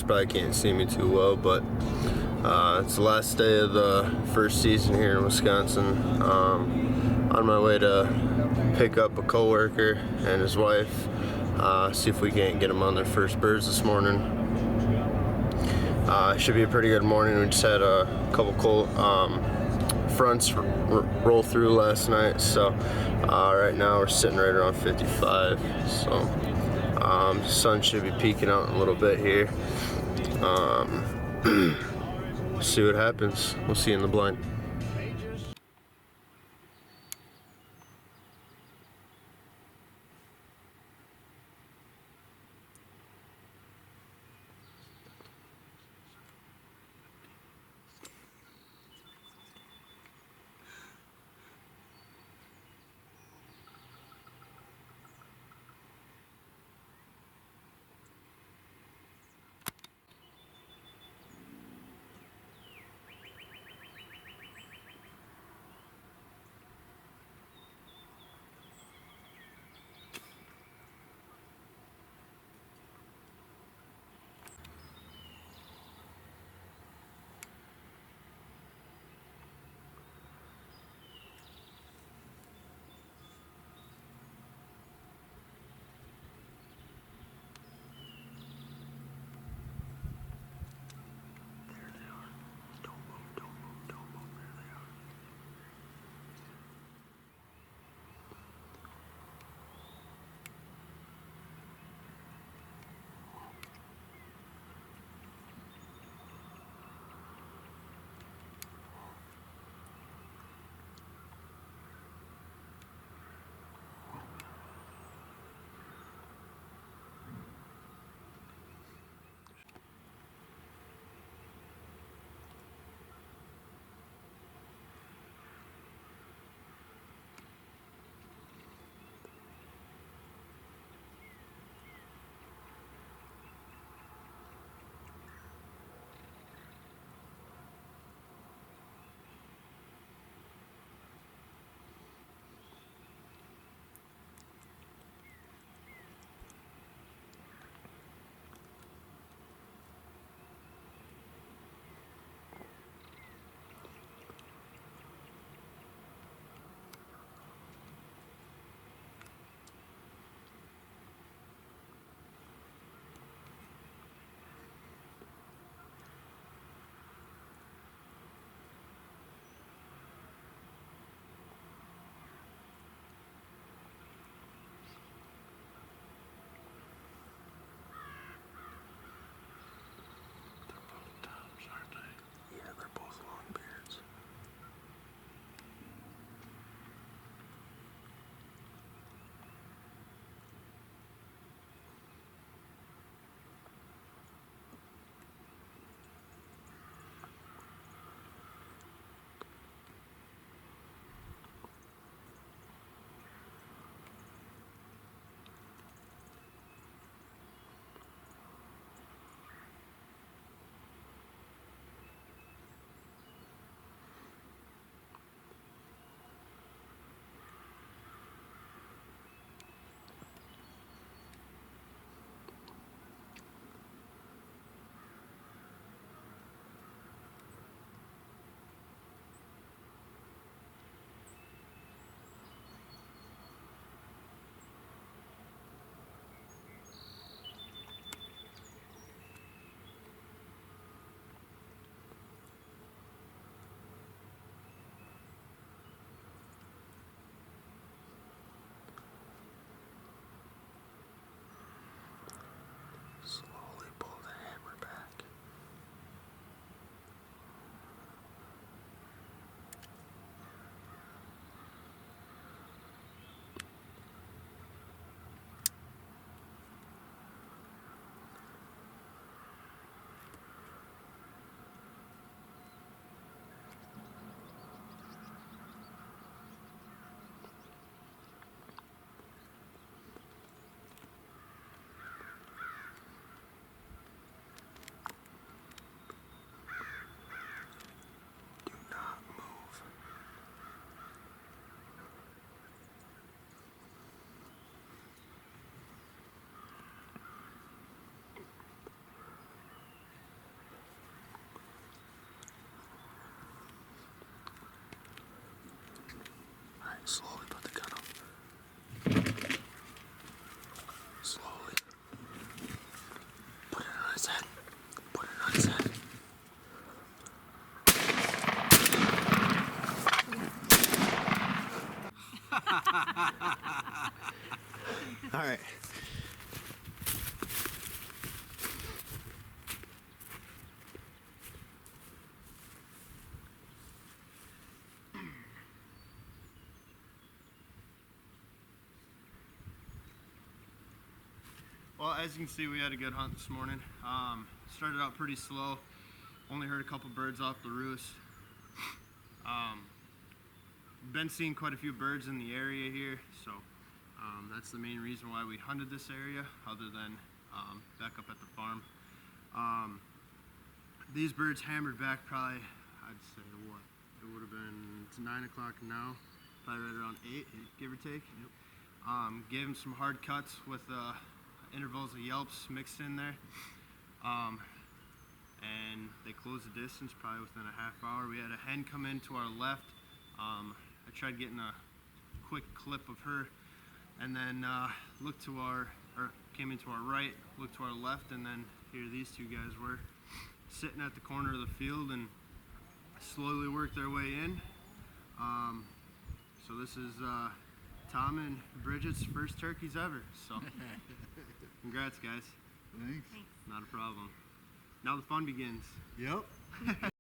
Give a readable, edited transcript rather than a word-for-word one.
probably can't see me too well, but it's the last day of the first season here in Wisconsin. On my way to pick up a coworker and his wife, see if we can't get them on their first birds this morning. Should be a pretty good morning. We just had a couple cold fronts roll through last night, so right now we're sitting right around 55. So sun should be peeking out in a little bit here. See what happens. We'll see you in the blind. Slowly put the gun up. Slowly. Put it on his head. Put it on his head. All right. Well, as you can see, we had a good hunt this morning. Started out pretty slow. Only heard a couple birds off the roost. Been seeing quite a few birds in the area here, so that's the main reason why we hunted this area, other than back up at the farm. These birds hammered back probably, I'd say, what? It would have been, it's 9 o'clock now, probably right around 8, give or take. Yep. Gave them some hard cuts with intervals of yelps mixed in there. And they closed the distance probably within a half hour. We had a hen come in to our left. I tried getting a quick clip of her, and then came into our right, looked to our left, and then here these two guys were sitting at the corner of the field and slowly worked their way in. So this is Tom and Bridget's first turkeys ever. So congrats, guys. Thanks. Thanks. Not a problem. Now the fun begins. Yep.